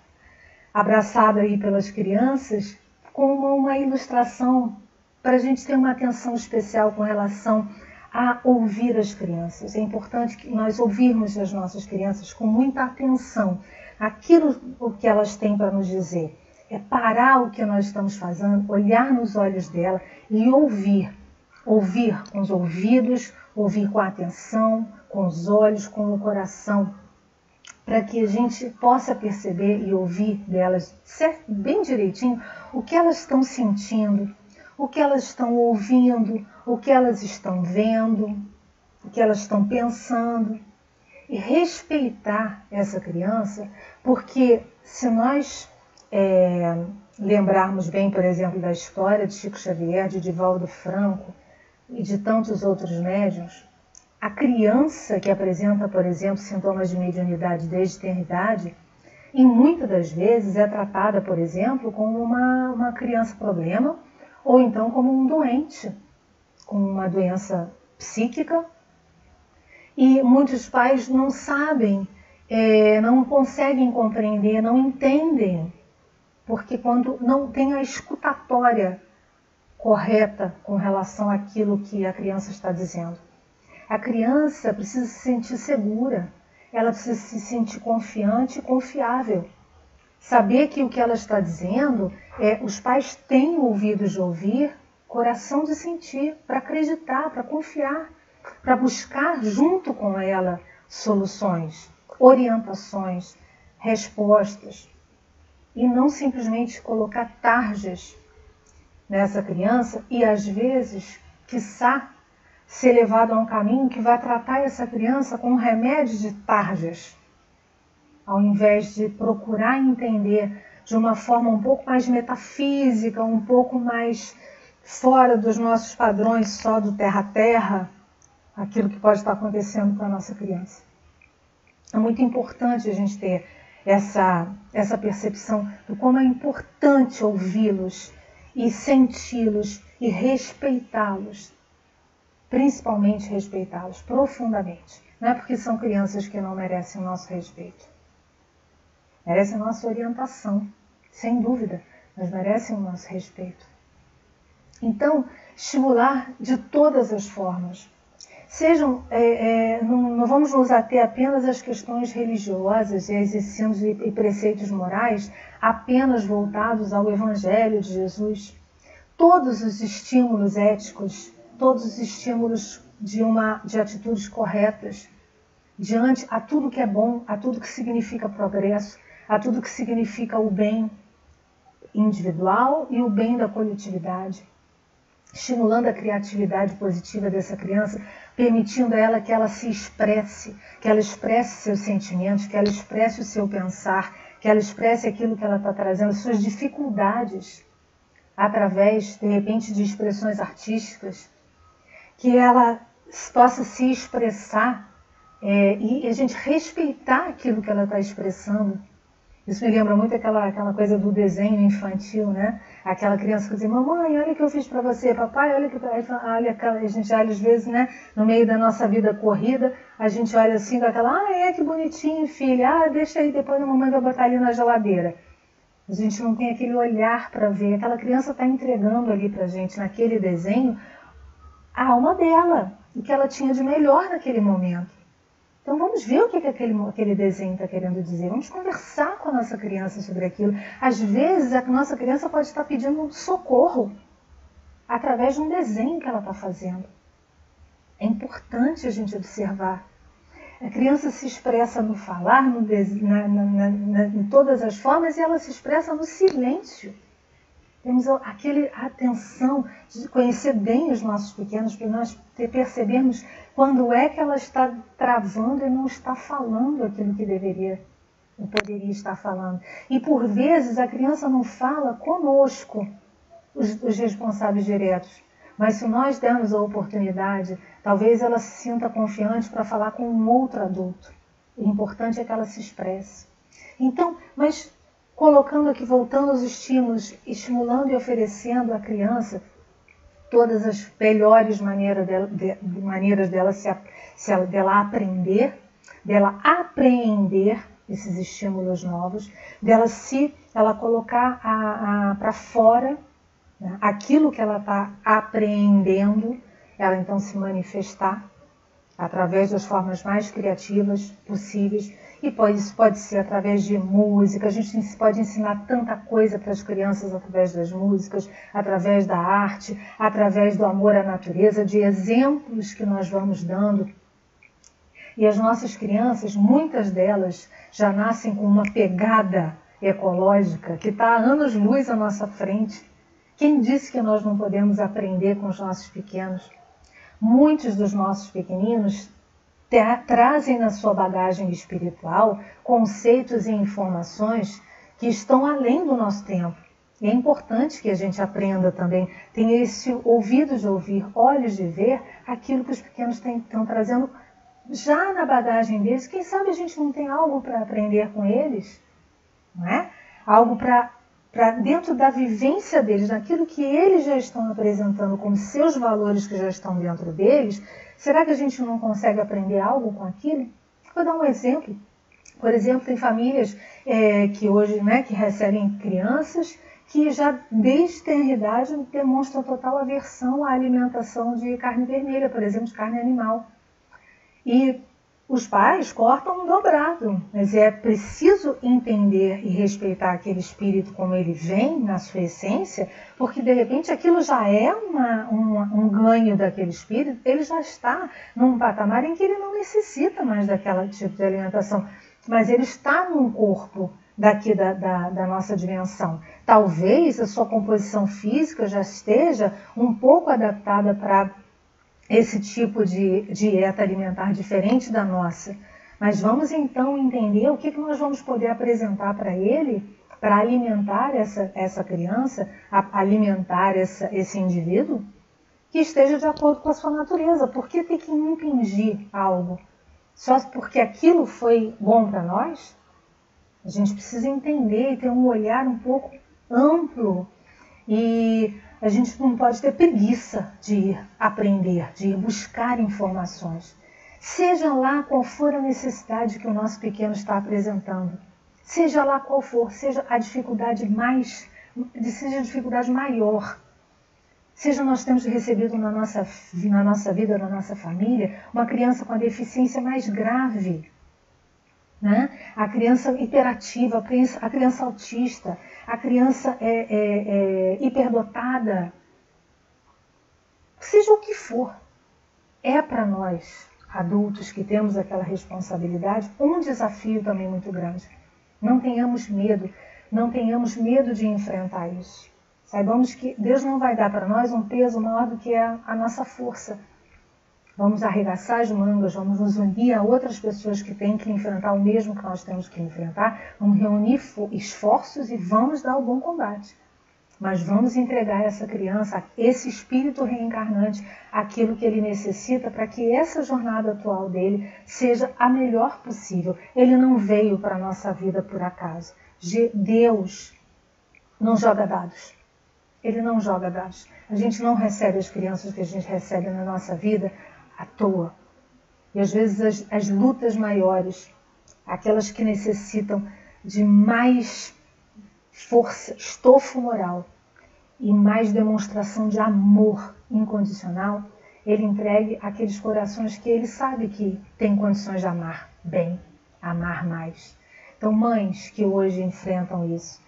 abraçado aí pelas crianças, com uma ilustração para a gente ter uma atenção especial com relação a ouvir as crianças. É importante que nós ouvirmos as nossas crianças com muita atenção. Aquilo o que elas têm para nos dizer é parar o que nós estamos fazendo, olhar nos olhos dela e ouvir. Ouvir com os ouvidos, ouvir com a atenção, com os olhos, com o coração, para que a gente possa perceber e ouvir delas bem direitinho o que elas estão sentindo, o que elas estão ouvindo, o que elas estão vendo, o que elas estão pensando. E respeitar essa criança, porque se nós lembrarmos bem, por exemplo, da história de Chico Xavier, de Divaldo Franco e de tantos outros médiuns, a criança que apresenta, por exemplo, sintomas de mediunidade desde tenridade, em muitas das vezes é tratada, por exemplo, como uma criança problema, ou então como um doente, com uma doença psíquica. E muitos pais não sabem, não conseguem compreender, não entendem, porque quando não tem a escutatória correta com relação àquilo que a criança está dizendo. A criança precisa se sentir segura, ela precisa se sentir confiante e confiável. Saber que o que ela está dizendo, os pais têm ouvidos de ouvir, coração de sentir, para acreditar, para confiar, para buscar junto com ela soluções, orientações, respostas. E não simplesmente colocar tarjas nessa criança e às vezes, quiçá, ser levado a um caminho que vai tratar essa criança com um remédio de tarjas, ao invés de procurar entender de uma forma um pouco mais metafísica, um pouco mais fora dos nossos padrões só do terra-terra, aquilo que pode estar acontecendo com a nossa criança. É muito importante a gente ter essa percepção de como é importante ouvi-los e senti-los e respeitá-los, principalmente respeitá-los profundamente. Não é porque são crianças que não merecem o nosso respeito. Merecem a nossa orientação, sem dúvida, mas merecem o nosso respeito. Então, estimular de todas as formas. Não vamos nos ater apenas às questões religiosas e aos ensinos e preceitos morais apenas voltados ao Evangelho de Jesus. Todos os estímulos éticos, todos os estímulos de atitudes corretas, diante a tudo que é bom, a tudo que significa progresso, a tudo que significa o bem individual e o bem da coletividade. Estimulando a criatividade positiva dessa criança, permitindo a ela que ela se expresse, que ela expresse seus sentimentos, que ela expresse o seu pensar, que ela expresse aquilo que ela está trazendo, suas dificuldades, através, de repente, de expressões artísticas, que ela possa se expressar e a gente respeitar aquilo que ela está expressando. Isso me lembra muito aquela coisa do desenho infantil, né? Aquela criança que diz, mamãe, olha o que eu fiz para você, papai, olha que a gente olha às vezes, né? No meio da nossa vida corrida, a gente olha assim com aquela, que bonitinho, filha, deixa aí, depois a mamãe vai botar ali na geladeira. A gente não tem aquele olhar para ver, aquela criança está entregando ali para a gente, naquele desenho, a alma dela, o que ela tinha de melhor naquele momento. Então vamos ver o que aquele desenho está querendo dizer. Vamos conversar com a nossa criança sobre aquilo. Às vezes a nossa criança pode estar pedindo um socorro através de um desenho que ela está fazendo. É importante a gente observar. A criança se expressa no falar, em todas as formas, e ela se expressa no silêncio. Temos aquela atenção de conhecer bem os nossos pequenos, para nós percebermos quando é que ela está travando e não está falando aquilo que deveria ou poderia estar falando. E por vezes a criança não fala conosco, os responsáveis diretos. Mas se nós dermos a oportunidade, talvez ela se sinta confiante para falar com um outro adulto. O importante é que ela se expresse. Então, mas colocando aqui, voltando aos estímulos, estimulando e oferecendo à criança todas as melhores maneiras dela aprender, dela apreender esses estímulos novos, ela colocar para fora, né, aquilo que ela está apreendendo, ela então se manifestar através das formas mais criativas possíveis. E isso pode ser através de música. A gente pode ensinar tanta coisa para as crianças através das músicas, através da arte, através do amor à natureza, de exemplos que nós vamos dando. E as nossas crianças, muitas delas, já nascem com uma pegada ecológica que está a anos-luz à nossa frente. Quem disse que nós não podemos aprender com os nossos pequenos? Muitos dos nossos pequeninos trazem na sua bagagem espiritual conceitos e informações que estão além do nosso tempo. E é importante que a gente aprenda também, tenha esse ouvido de ouvir, olhos de ver aquilo que os pequenos estão trazendo já na bagagem deles. Quem sabe a gente não tem algo para aprender com eles, não é? Algo para dentro da vivência deles, daquilo que eles já estão apresentando como seus valores que já estão dentro deles. Será que a gente não consegue aprender algo com aquilo? Vou dar um exemplo. Por exemplo, tem famílias que hoje, né, que recebem crianças que já desde tenra idade demonstram total aversão à alimentação de carne vermelha, por exemplo, de carne animal. E os pais cortam dobrado, mas é preciso entender e respeitar aquele espírito como ele vem, na sua essência, porque de repente aquilo já é um ganho daquele espírito, ele já está num patamar em que ele não necessita mais daquele tipo de alimentação, mas ele está num corpo daqui da nossa dimensão. Talvez a sua composição física já esteja um pouco adaptada para esse tipo de dieta alimentar diferente da nossa. Mas vamos então entender o que nós vamos poder apresentar para ele, para alimentar essa criança, alimentar esse indivíduo, que esteja de acordo com a sua natureza. Por que ter que impingir algo? Só porque aquilo foi bom para nós? A gente precisa entender e ter um olhar um pouco amplo. E a gente não pode ter preguiça de ir aprender, de ir buscar informações. Seja lá qual for a necessidade que o nosso pequeno está apresentando, seja lá qual for, seja a dificuldade maior, seja nós temos recebido na nossa vida, na nossa família, uma criança com a deficiência mais grave, né? A criança hiperativa, a criança autista, a criança hiperdotada, seja o que for, é para nós, adultos que temos aquela responsabilidade, um desafio também muito grande. Não tenhamos medo de enfrentar isso. Saibamos que Deus não vai dar para nós um peso maior do que a nossa força. Vamos arregaçar as mangas, vamos nos unir a outras pessoas que têm que enfrentar o mesmo que nós temos que enfrentar, vamos reunir esforços e vamos dar o bom combate. Mas vamos entregar a essa criança, esse espírito reencarnante, aquilo que ele necessita para que essa jornada atual dele seja a melhor possível. Ele não veio para a nossa vida por acaso. Deus não joga dados. Ele não joga dados. A gente não recebe as crianças que a gente recebe na nossa vida à toa. E às vezes as lutas maiores, aquelas que necessitam de mais força, estofo moral e mais demonstração de amor incondicional, ele entregue aqueles corações que ele sabe que tem condições de amar bem, amar mais. Então, mães que hoje enfrentam isso,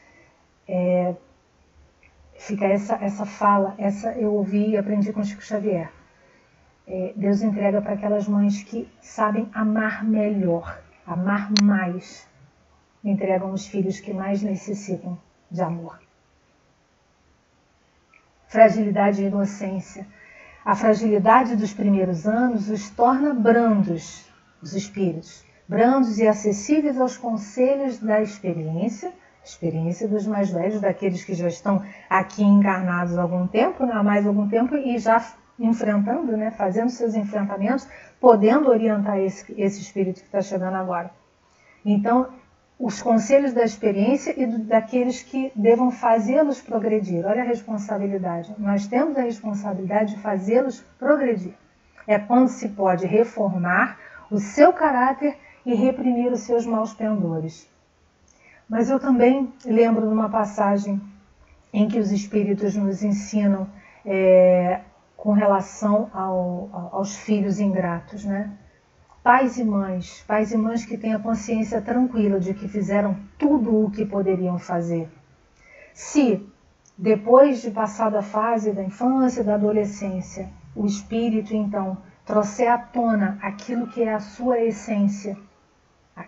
fica essa fala, eu ouvi e aprendi com Chico Xavier. Deus entrega para aquelas mães que sabem amar melhor, amar mais, entregam os filhos que mais necessitam de amor. Fragilidade e inocência. A fragilidade dos primeiros anos os torna brandos, os espíritos, brandos e acessíveis aos conselhos da experiência dos mais velhos, daqueles que já estão aqui encarnados há algum tempo, há mais algum tempo, e já enfrentando, né, fazendo seus enfrentamentos, podendo orientar esse espírito que está chegando agora. Então, os conselhos da experiência e daqueles que devam fazê-los progredir. Olha a responsabilidade. Nós temos a responsabilidade de fazê-los progredir. É quando se pode reformar o seu caráter e reprimir os seus maus pendores. Mas eu também lembro de uma passagem em que os Espíritos nos ensinam com relação aos filhos ingratos, né? Pais e mães que têm a consciência tranquila de que fizeram tudo o que poderiam fazer. Se, depois de passada a fase da infância e da adolescência, o espírito, então, trouxer à tona aquilo que é a sua essência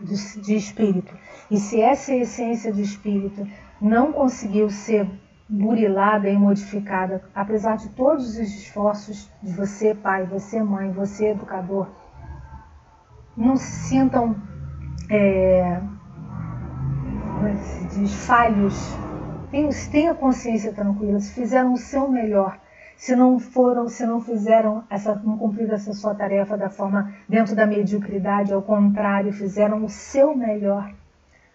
de espírito, e se essa essência de espírito não conseguiu ser burilada e modificada, apesar de todos os esforços de você, pai, você, mãe, você, educador, não se sintam falhos. Tenha consciência tranquila, se fizeram o seu melhor, se não cumpriram essa sua tarefa da forma dentro da mediocridade, ao contrário, fizeram o seu melhor.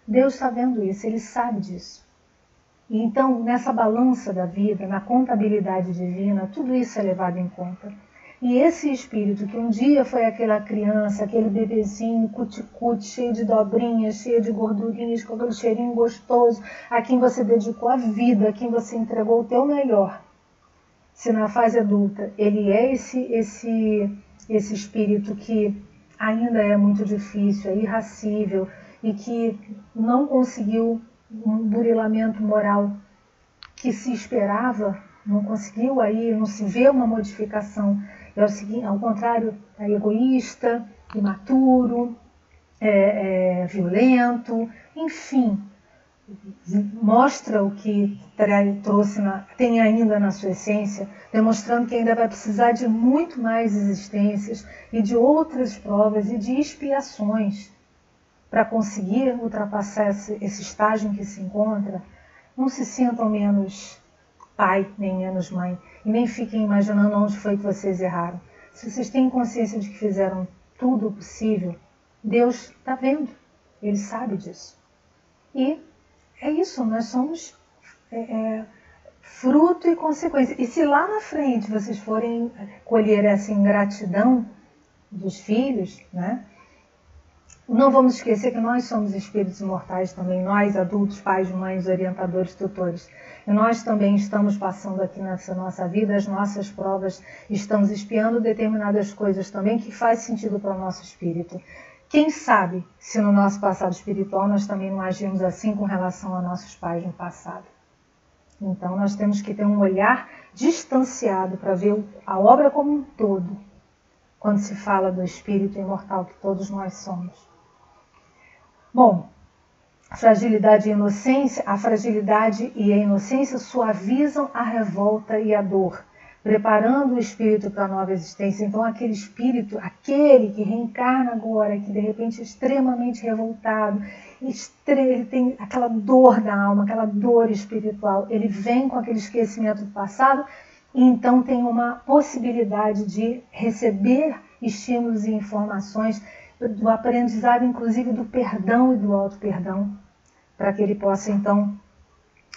Deus está vendo isso, Ele sabe disso. E então, nessa balança da vida, na contabilidade divina, tudo isso é levado em conta. E esse espírito que um dia foi aquela criança, aquele bebezinho cuticute, cheio de dobrinhas, cheio de gordurinhas, com aquele cheirinho gostoso, a quem você dedicou a vida, a quem você entregou o teu melhor. Se na fase adulta ele é esse espírito que ainda é muito difícil, é irracível e que não conseguiu um burilamento moral que se esperava, não conseguiu aí, não se vê uma modificação. É o seguinte, ao contrário, é egoísta, imaturo, violento, enfim, mostra o que tem ainda na sua essência, demonstrando que ainda vai precisar de muito mais existências e de outras provas e de expiações para conseguir ultrapassar esse estágio em que se encontra. Não se sintam menos pai, nem menos mãe, e nem fiquem imaginando onde foi que vocês erraram. Se vocês têm consciência de que fizeram tudo o possível, Deus está vendo, Ele sabe disso. E é isso, nós somos fruto e consequência. E se lá na frente vocês forem colher essa ingratidão dos filhos, né? Não vamos esquecer que nós somos espíritos imortais também, nós adultos, pais, mães, orientadores, tutores. E nós também estamos passando aqui nessa nossa vida as nossas provas, estamos espiando determinadas coisas também que faz sentido para o nosso espírito. Quem sabe se no nosso passado espiritual nós também não agimos assim com relação a nossos pais no passado. Então nós temos que ter um olhar distanciado para ver a obra como um todo, quando se fala do espírito imortal que todos nós somos. Bom, a fragilidade e a inocência suavizam a revolta e a dor, preparando o espírito para a nova existência. Então aquele espírito, aquele que reencarna agora, que de repente é extremamente revoltado, ele tem aquela dor da alma, aquela dor espiritual, ele vem com aquele esquecimento do passado e então tem uma possibilidade de receber estímulos e informações do aprendizado, inclusive do perdão e do auto-perdão, para que ele possa então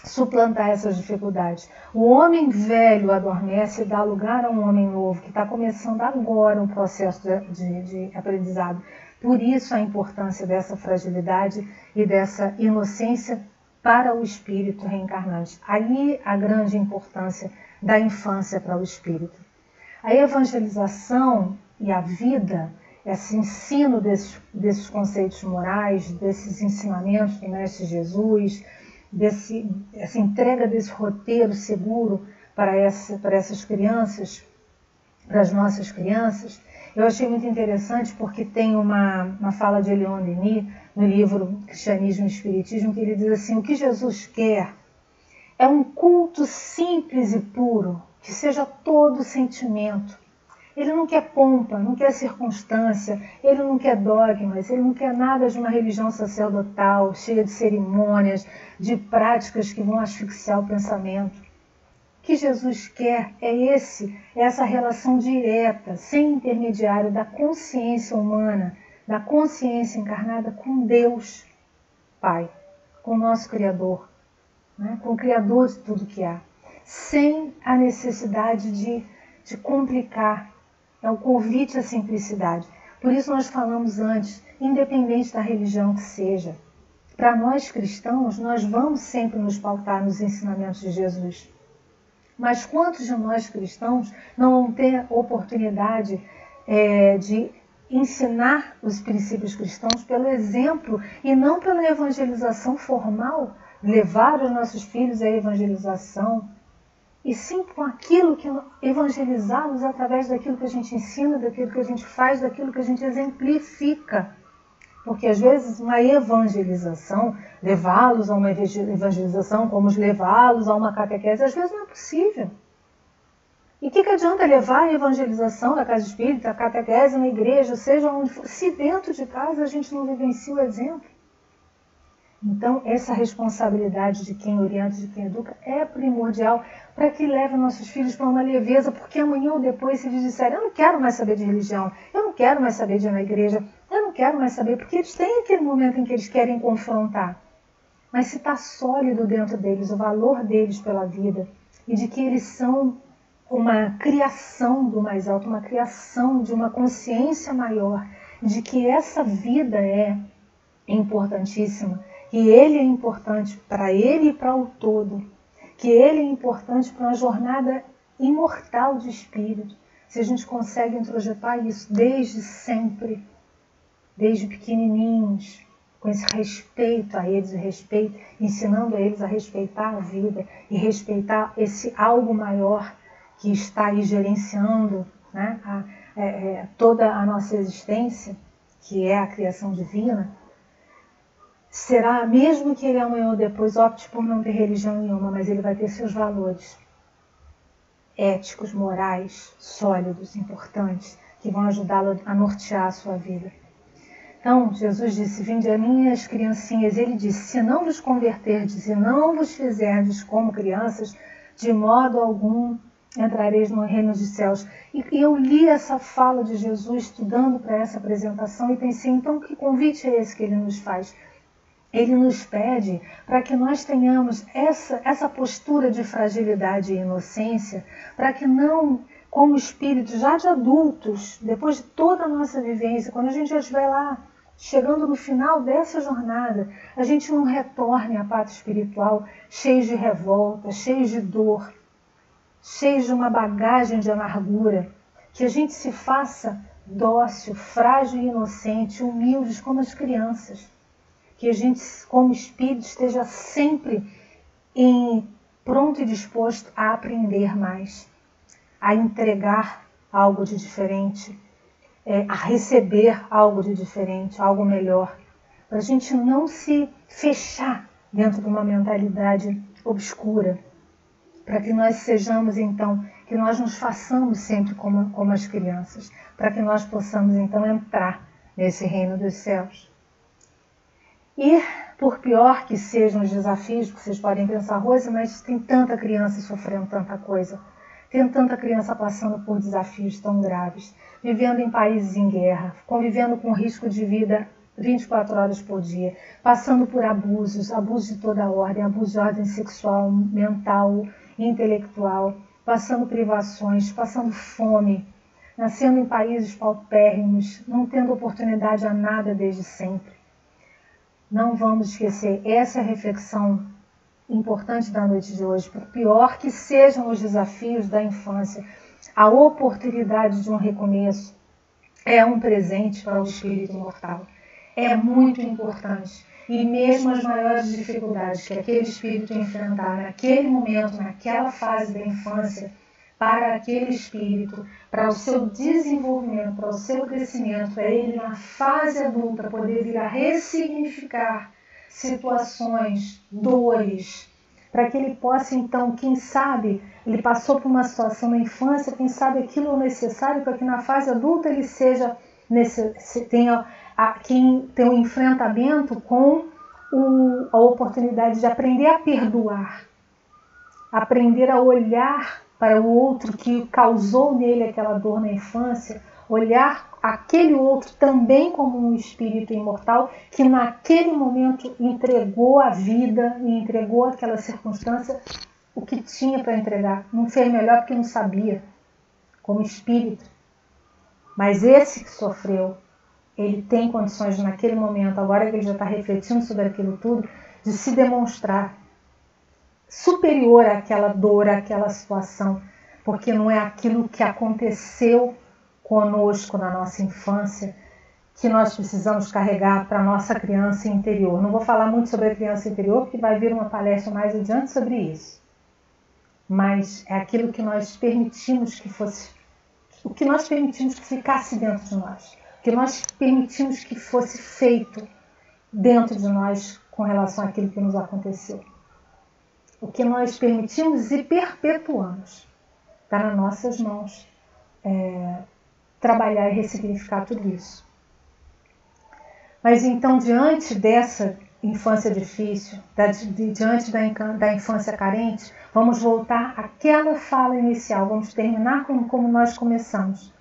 suplantar essas dificuldades. O homem velho adormece e dá lugar a um homem novo, que está começando agora um processo de aprendizado. Por isso a importância dessa fragilidade e dessa inocência para o espírito reencarnante. Aí a grande importância da infância para o espírito. A evangelização e a vida, esse ensino desses conceitos morais, desses ensinamentos do Mestre Jesus, essa entrega desse roteiro seguro para essas crianças, para as nossas crianças, eu achei muito interessante porque tem uma fala de Leon Denis no livro Cristianismo e Espiritismo, que ele diz assim: o que Jesus quer é um culto simples e puro, que seja todo sentimento. Ele não quer pompa, não quer circunstância, ele não quer dogmas, ele não quer nada de uma religião sacerdotal, cheia de cerimônias, de práticas que vão asfixiar o pensamento. O que Jesus quer é essa relação direta, sem intermediário, da consciência humana, da consciência encarnada com Deus. Pai, com o nosso Criador, né? Com o Criador de tudo que há, sem a necessidade de complicar. É o convite à simplicidade. Por isso nós falamos antes, independente da religião que seja, para nós cristãos, nós vamos sempre nos pautar nos ensinamentos de Jesus. Mas quantos de nós cristãos não vão ter oportunidade de ensinar os princípios cristãos pelo exemplo e não pela evangelização formal, levar os nossos filhos à evangelização, e sim com aquilo que evangelizá-los através daquilo que a gente ensina, daquilo que a gente faz, daquilo que a gente exemplifica. Porque às vezes uma evangelização, levá-los a uma evangelização, como levá-los a uma catequese, às vezes não é possível. E o que adianta levar a evangelização da casa espírita, a catequese na igreja, seja onde for, se dentro de casa a gente não vivencia o exemplo? Então, essa responsabilidade de quem orienta, de quem educa, é primordial para que leve nossos filhos para uma leveza, porque amanhã ou depois, se eles disserem, eu não quero mais saber de religião, eu não quero mais saber de ir na igreja, eu não quero mais saber, porque eles têm aquele momento em que eles querem confrontar. Mas se está sólido dentro deles o valor deles pela vida, e de que eles são uma criação do mais alto, uma criação de uma consciência maior, de que essa vida é importantíssima, que ele é importante para ele e para o todo, que ele é importante para uma jornada imortal de espírito. Se a gente consegue introjetar isso desde sempre, desde pequenininhos, com esse respeito a eles, ensinando a eles a respeitar a vida e respeitar esse algo maior que está aí gerenciando, né, toda a nossa existência, que é a criação divina, será, mesmo que ele amanhã ou depois opte por não ter religião nenhuma, mas ele vai ter seus valores éticos, morais, sólidos, importantes, que vão ajudá-lo a nortear a sua vida. Então, Jesus disse, vinde a mim as criancinhas, ele disse, se não vos converterdes e não vos fizerdes como crianças, de modo algum entrareis no reino dos céus. E eu li essa fala de Jesus estudando para essa apresentação e pensei, então que convite é esse que ele nos faz? Ele nos pede para que nós tenhamos essa postura de fragilidade e inocência, para que não, como espíritos já de adultos, depois de toda a nossa vivência, quando a gente já estiver lá, chegando no final dessa jornada, a gente não retorne à pátria espiritual cheios de revolta, cheios de dor, cheios de uma bagagem de amargura, que a gente se faça dócil, frágil e inocente, humildes como as crianças. Que a gente, como espírito, esteja sempre pronto e disposto a aprender mais, a entregar algo de diferente, a receber algo de diferente, algo melhor, para a gente não se fechar dentro de uma mentalidade obscura, para que nós sejamos, então, que nós nos façamos sempre como as crianças, para que nós possamos, então, entrar nesse reino dos céus. E, por pior que sejam os desafios, porque vocês podem pensar, Rose, mas tem tanta criança sofrendo tanta coisa, tem tanta criança passando por desafios tão graves, vivendo em países em guerra, convivendo com risco de vida 24 horas por dia, passando por abusos de toda a ordem, abuso de ordem sexual, mental, intelectual, passando privações, passando fome, nascendo em países paupérrimos, não tendo oportunidade a nada desde sempre. Não vamos esquecer, essa é a reflexão importante da noite de hoje. Por pior que sejam os desafios da infância, a oportunidade de um recomeço é um presente para o espírito imortal. É muito importante. E mesmo as maiores dificuldades que aquele espírito enfrentar naquele momento, naquela fase da infância, para aquele espírito, para o seu desenvolvimento, para o seu crescimento, para ele na fase adulta poder vir a ressignificar situações, dores, para que ele possa então, quem sabe, ele passou por uma situação na infância, quem sabe aquilo é necessário para que na fase adulta ele tenha um enfrentamento com a oportunidade de aprender a perdoar, aprender a olhar para o outro que causou nele aquela dor na infância, olhar aquele outro também como um espírito imortal que naquele momento entregou a vida e entregou aquela circunstância o que tinha para entregar. Não fez melhor porque não sabia, como espírito. Mas esse que sofreu, ele tem condições naquele momento, agora que ele já está refletindo sobre aquilo tudo, de se demonstrar superior àquela dor, àquela situação, porque não é aquilo que aconteceu conosco na nossa infância que nós precisamos carregar para a nossa criança interior. Não vou falar muito sobre a criança interior, porque vai vir uma palestra mais adiante sobre isso. Mas é aquilo que nós permitimos que fosse, o que nós permitimos que ficasse dentro de nós, o que nós permitimos que fosse feito dentro de nós com relação àquilo que nos aconteceu. O que nós permitimos e perpetuamos. Está nas nossas mãos trabalhar e ressignificar tudo isso. Mas então, diante dessa infância difícil, diante da infância carente, vamos voltar àquela fala inicial, vamos terminar como nós começamos.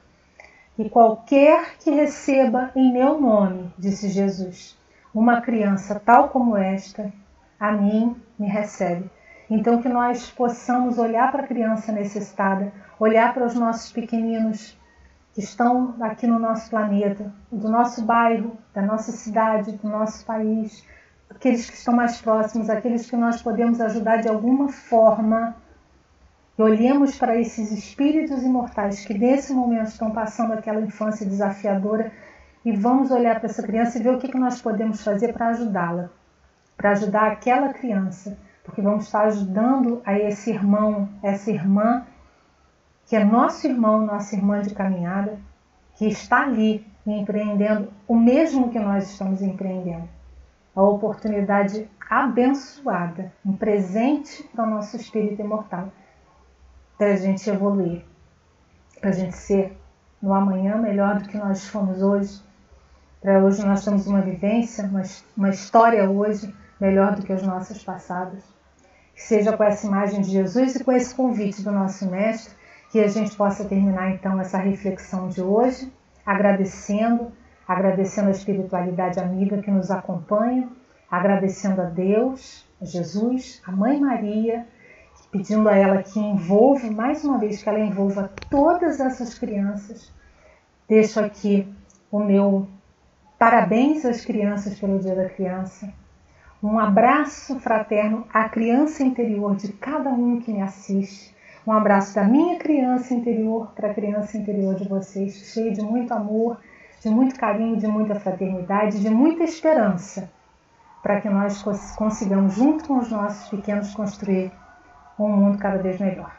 E qualquer que receba em meu nome, disse Jesus, uma criança tal como esta, a mim me recebe. Então que nós possamos olhar para a criança necessitada, olhar para os nossos pequeninos que estão aqui no nosso planeta, do nosso bairro, da nossa cidade, do nosso país, aqueles que estão mais próximos, aqueles que nós podemos ajudar de alguma forma, e olhemos para esses espíritos imortais que nesse momento estão passando aquela infância desafiadora e vamos olhar para essa criança e ver o que nós podemos fazer para ajudá-la, para ajudar aquela criança, porque vamos estar ajudando a esse irmão, essa irmã, que é nosso irmão, nossa irmã de caminhada, que está ali empreendendo o mesmo que nós estamos empreendendo. A oportunidade abençoada, um presente para o nosso espírito imortal, para a gente evoluir, para a gente ser no amanhã melhor do que nós fomos hoje. Para hoje nós temos uma vivência, uma história hoje melhor do que os nossos passados. Que seja com essa imagem de Jesus e com esse convite do nosso Mestre, que a gente possa terminar então essa reflexão de hoje, agradecendo a espiritualidade amiga que nos acompanha, agradecendo a Deus, a Jesus, a Mãe Maria, pedindo a ela que envolva, mais uma vez, que ela envolva todas essas crianças. Deixo aqui o meu parabéns às crianças pelo Dia da Criança. Um abraço fraterno à criança interior de cada um que me assiste. Um abraço da minha criança interior para a criança interior de vocês, cheio de muito amor, de muito carinho, de muita fraternidade, de muita esperança, para que nós consigamos, junto com os nossos pequenos, construir um mundo cada vez melhor.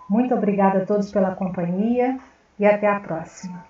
Muito obrigada a todos pela companhia e até a próxima.